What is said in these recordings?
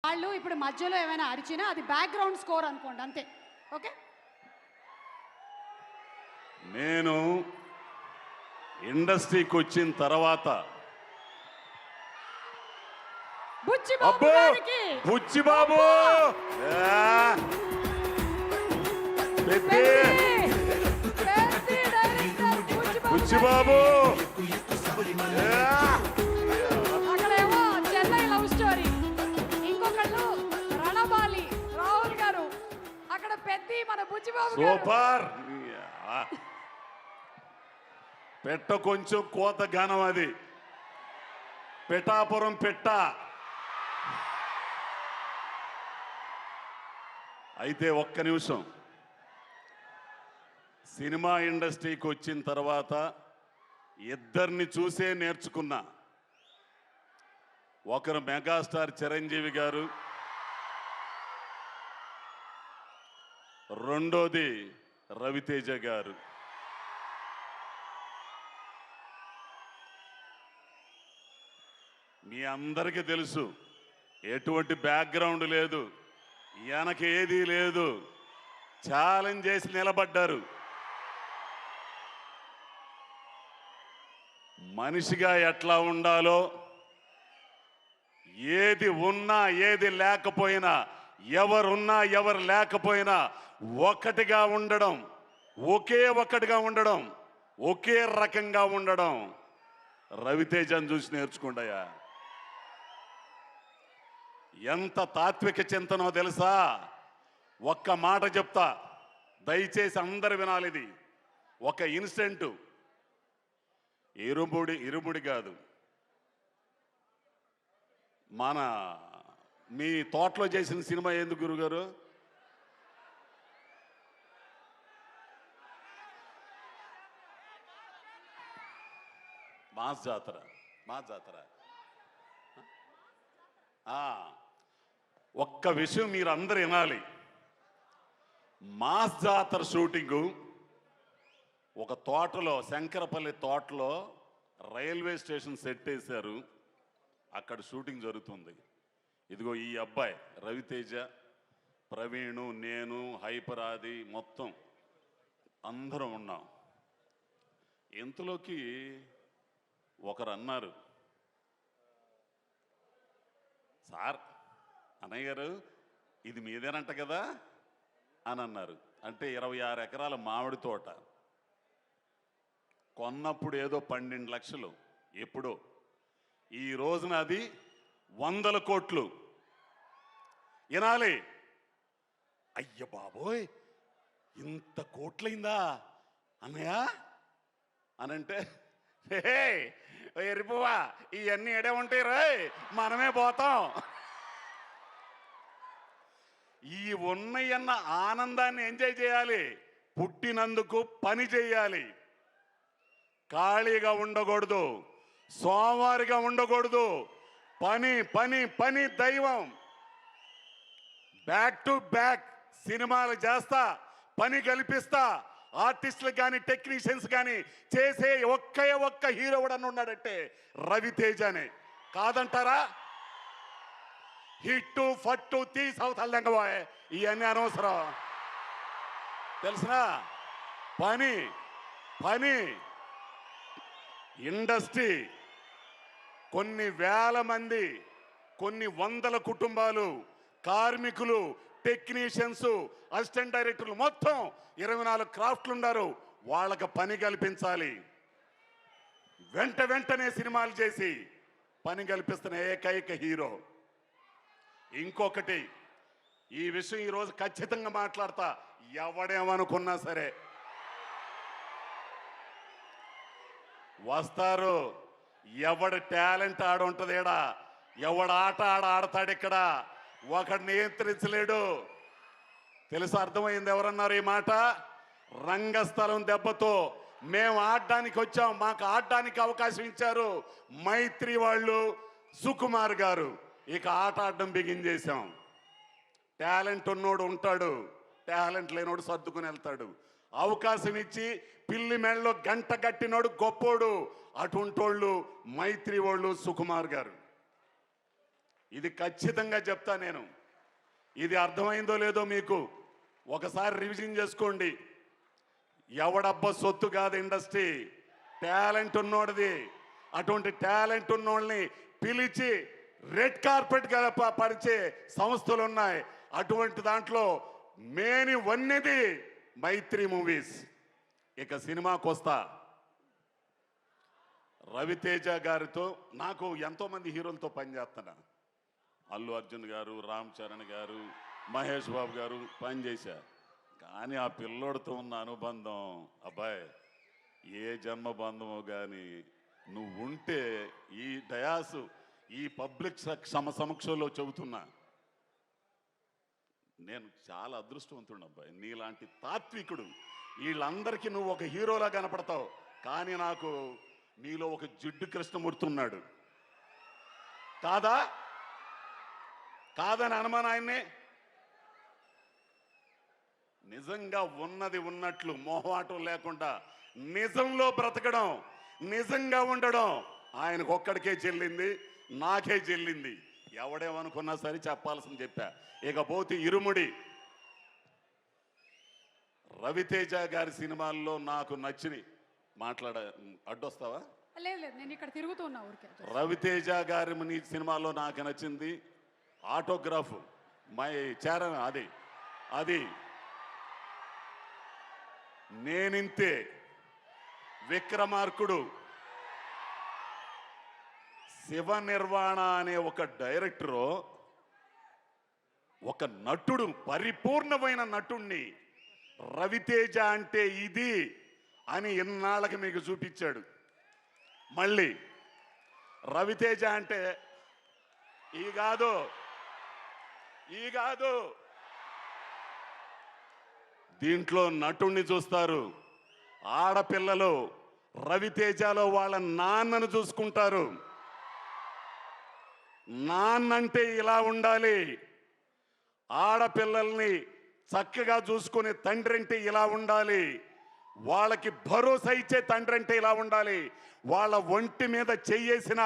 వాళ్ళు ఇప్పుడు మధ్యలో ఏమైనా అరిచినా అది బ్యాక్గ్రౌండ్ స్కోర్ అనుకోండి అంతే. ఓకే, నేను ఇండస్ట్రీకి వచ్చిన తర్వాత బుచ్చిబాబు బుచ్చిబాబు అక్కడేమో చెన్నై లవ్ స్టోరీ, ఇంకొకళ్ళు రణబాలి రాహుల్ గారు, అక్కడ పెద్ద మన బుచ్చిబాబు సూపర్. పెట్ట కొంచెం కోత గానం అది, పిఠాపురం పెట్ట. అయితే ఒక్క నిమిషం, సినిమా ఇండస్ట్రీకి వచ్చిన తర్వాత ఇద్దరిని చూసే నేర్చుకున్నా. ఒకరు మెగాస్టార్ చిరంజీవి గారు, రెండోది రవితేజ గారు. మీ అందరికీ తెలుసు, ఎటువంటి బ్యాక్గ్రౌండ్ లేదు, వెనక ఏదీ లేదు, ఛాలెంజ్ చేసి నిలబడ్డారు. మనిషిగా ఎట్లా ఉండాలో, ఏది ఉన్నా ఏది లేకపోయినా, ఎవరున్నా ఎవరు లేకపోయినా ఒకటిగా ఉండడం, ఒక్కటిగా ఉండడం, ఒకే రకంగా ఉండడం రవితేజను చూసి నేర్చుకుంటాయా. ఎంత తాత్విక చింతనో తెలుసా? ఒక్క మాట చెప్తా, దయచేసి అందరు వినాలి. ఇది ఒక ఇన్సిడెంట్, ఇరుముడి కాదు, మన మీ తోటలో చేసిన సినిమా ఎందుకు గురుగారు? మాస్ జాతర. ఒక్క విషయం మీరు అందరు వినాలి. మాస్ జాతర షూటింగు ఒక తోటలో, శంకరపల్లి తోటలో రైల్వే స్టేషన్ సెట్ వేశారు. అక్కడ షూటింగ్ జరుగుతుంది. ఇదిగో ఈ అబ్బాయి రవితేజ, ప్రవీణు, నేను, హైపరాది మొత్తం అందరం ఉన్నాం. ఇంతలోకి ఒకరు అన్నారు, సార్, అన్నయ్య గారు ఇది మీదేనంట కదా అని అన్నారు. అంటే 26 ఎకరాల మామిడి తోట కొన్నప్పుడు ఏదో 12 లక్షలు, ఎప్పుడో. ఈ రోజున అది 100 కోట్లు. వినాలి, అయ్య బాబోయ్ ఇంత కోట్లయిందా అన్నయ్య అనంటే, ఎరిపోవా ఇవన్నీ ఎడే ఉంటాయి రాయ్, మనమే పోతాం. ఈ ఉన్నయన్న ఆనందాన్ని ఎంజాయ్ చేయాలి, పుట్టినందుకు పని చేయాలి, ఖాళీగా ఉండకూడదు, సోమవారిగా ఉండకూడదు. పని పని పని దైవం. బ్యాక్ టు బ్యాక్ సినిమాలు చేస్తా, పని కల్పిస్తా. ఆర్టిస్టులకు కానీ టెక్నీషియన్స్ కానీ చేసే ఒక్క హీరో కూడా ఉన్నాడంటే రవితేజనే. కాదంటారా? హిట్టు ఫట్టు తీసవుతల్లంగబోయే ఇవన్నీ అనవసరం. తెలిసినా పని పని. ఇండస్ట్రీ కొన్ని వేల మంది, కొన్ని వందల కుటుంబాలు, కార్మికులు, టెక్నీషియన్స్, అసిస్టెంట్ డైరెక్టర్లు, మొత్తం 24 క్రాఫ్ట్లు ఉన్నారు. వాళ్ళకి పని కల్పించాలి. వెంటనే సినిమాలు చేసి పని కల్పిస్తున్న ఏకైక హీరో. ఇంకొకటి, ఈ విషయం ఈరోజు ఖచ్చితంగా మాట్లాడతా, ఎవడేమనుకున్నా సరే వస్తారు. ఎవడి టాలెంట్ ఆడుంటది ఈడ, ఎవడు ఆట ఆడతాడు ఇక్కడ, ఒకడు నియంత్రించలేడు. తెలుసు, అర్థమైంది. ఎవరన్నారు ఈ మాట? రంగస్థలం దెబ్బతో మేము ఆడడానికి వచ్చాం, మాకు ఆడడానికి అవకాశం ఇచ్చారు మైత్రి వాళ్ళు, సుకుమార్ గారు. ఇక ఆట ఆడడం బిగిన్ చేశాం. టాలెంట్ ఉన్నోడు ఉంటాడు, టాలెంట్ లేనోడు సర్దుకుని వెళ్తాడు. అవకాశం ఇచ్చి పిల్లి మెళ్ళలో గంట కట్టినోడు గొప్పోడు. అటుంటోళ్ళు మైత్రి వాళ్ళు, సుకుమార్ గారు. ఇది ఖచ్చితంగా చెప్తా నేను. ఇది అర్థమైందో లేదో మీకు ఒకసారి రివిజన్ చేసుకోండి. ఎవడబ్బ సొత్తు కాదు ఇండస్ట్రీ, టాలెంట్ ఉన్నోడిది. అటువంటి టాలెంట్ ఉన్నోళ్ళని పిలిచి రెడ్ కార్పెట్ పరిచే సంస్థలు ఉన్నాయి. అటువంటి దాంట్లో మేని వన్నెది మైత్రి మూవీస్. ఇక సినిమాకి వస్తా. రవితేజ గారితో నాకు ఎంతో మంది హీరోలతో పనిచేస్తున్నా. అల్లు అర్జున్ గారు, రామ్ చరణ్ గారు, మహేష్ బాబు గారు పనిచేశా. కానీ ఆ పిల్లోడితో ఉన్న అనుబంధం అబ్బాయి ఏ జన్మ బంధమో కానీ నువ్వు ఉంటే ఈ డయాసు ఈ పబ్లిక్ సమక్షంలో చెబుతున్నా, నేను చాలా అదృష్టవంతుడు అబ్బాయి. నీలాంటి తాత్వికుడు వీళ్ళందరికీ నువ్వు ఒక హీరోలా కనపడతావు. కానీ నాకు నీలో ఒక జిడ్డు కృష్ణమూర్తి ఉన్నాడు. కాదా? కాదని అనుమానం ఆయన్ని. నిజంగా ఉన్నది ఉన్నట్లు మొహమాటం లేకుండా నిజంలో బ్రతకడం, నిజంగా ఉండడం ఆయనకు ఒక్కడికే చెల్లింది, నాకే చెల్లింది. ఎవడేమనుకున్నా సరే చెప్పాల్సింది చెప్పా. ఇకపోతే ఇరుముడి. రవితేజ గారి సినిమాల్లో నాకు నచ్చిని అడ్డొస్తావా? లేదు లేదు, నేను ఇక్కడ తిరుగుతూ ఉన్నా ఊరికే. రవితేజ గారి సినిమాలో నాకు నచ్చింది ఆటోగ్రాఫ్ మై చరణ్, అది నేనింతే, విక్రమార్కుడు, శివ నిర్వాణ అనే ఒక డైరెక్టరు ఒక నటుడు, పరిపూర్ణమైన నటుణ్ణి రవితేజ అంటే ఇది అని ఇన్నాళ్ళకి మీకు చూపించాడు. మళ్ళీ రవితేజ అంటే ఈ కాదు దీంట్లో నటుణ్ణి చూస్తారు. ఆడపిల్లలు రవితేజలో వాళ్ళ నాన్నను చూసుకుంటారు. నాన్నంటే ఇలా ఉండాలి, ఆడపిల్లల్ని చక్కగా చూసుకునే తండ్రి అంటే ఇలా ఉండాలి, వాళ్ళకి భరోసా ఇచ్చే తండ్రి అంటే ఇలా ఉండాలి, వాళ్ళ ఒంటి మీద చెయ్యేసిన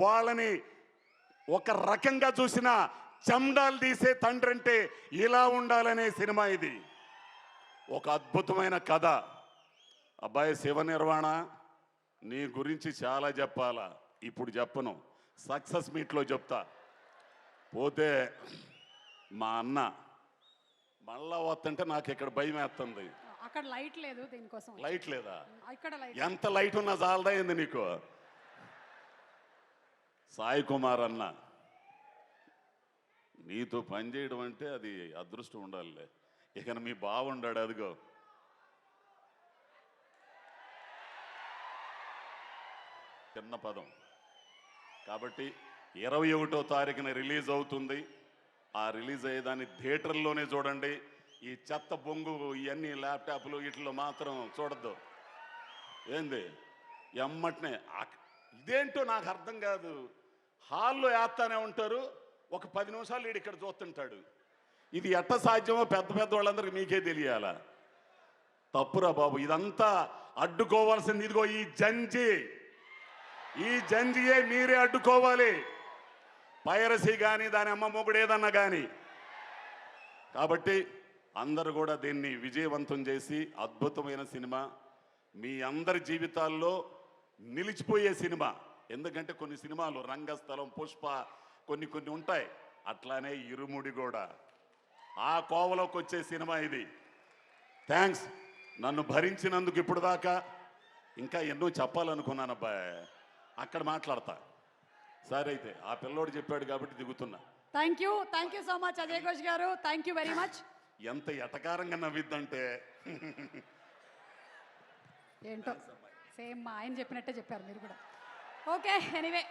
వాళ్ళని ఒక రకంగా చూసిన చెండాలు తీసే తండ్రి అంటే ఇలా ఉండాలనే సినిమా ఇది. ఒక అద్భుతమైన కథ. అబ్బాయి శివ నిర్వాణ, నీ గురించి చాలా చెప్పాలా, ఇప్పుడు చెప్పను, సక్సెస్ మీట్లో చెప్తా. పోతే మా అన్న మళ్ళా వస్తుంటే నాకు ఇక్కడ భయం వేస్తుంది. అక్కడ లైట్ లేదు, దీనికోసం. లైట్ లేదా? ఇక్కడ లైట్. ఎంత లైట్ ఉన్నా చాలదా ఏంది నీకు? సాయి కుమార్ అన్న, నీతో పనిచేయడం అంటే అది అదృష్టం ఉండాలి. ఇక మీ బాగుండాడు, అదిగో చిన్న పదం కాబట్టి 21వ తారీఖున రిలీజ్ అవుతుంది. ఆ రిలీజ్ అయ్యేదాన్ని థియేటర్లోనే చూడండి. ఈ చెత్త బొంగు ఇవన్నీ ల్యాప్టాప్లు వీటిలో మాత్రం చూడద్దు. ఏంది ఎమ్మటనే ఇదేంటో నాకు అర్థం కాదు. హాల్లో వేస్తానే ఉంటారు, ఒక 10 నిమిషాలు వీడు ఇక్కడ చూస్తుంటాడు. ఇది ఎట్ట సాధ్యమో పెద్ద వాళ్ళందరికీ మీకే తెలియాలా? తప్పురా బాబు, ఇదంతా అడ్డుకోవాల్సింది ఇదిగో ఈ జంజియే మీరే అడ్డుకోవాలి. పైరసీ కానీ దాని అమ్మ మొగుడు ఏదన్నా కానీ. కాబట్టి అందరూ కూడా దీన్ని విజయవంతం చేసి అద్భుతమైన సినిమా మీ అందరి జీవితాల్లో నిలిచిపోయే సినిమా. ఎందుకంటే కొన్ని సినిమాలు రంగస్థలం, పుష్ప కొన్ని ఉంటాయి, అట్లానే ఇరుముడి కూడా ఆ కోవలోకి వచ్చే సినిమా ఇది. థ్యాంక్స్ నన్ను భరించినందుకు. ఇప్పుడు దాకా ఇంకా ఎన్నో చెప్పాలనుకున్నాను అబ్బాయి, అక్కడ మాట్లాడతా. సరే అయితే ఆ పిల్లోడు చెప్పాడు కాబట్టి దిగుతున్నా. Thank you so much Ajay Ghosh గారు, థ్యాంక్ యూ వెరీ మచ్. ఎంత ఎటకారంగా నవ్విద్దంటే ఏంటో సేమ్ మా ఆయన చెప్పినట్టే చెప్పారు మీరు కూడా. Okay, anyway.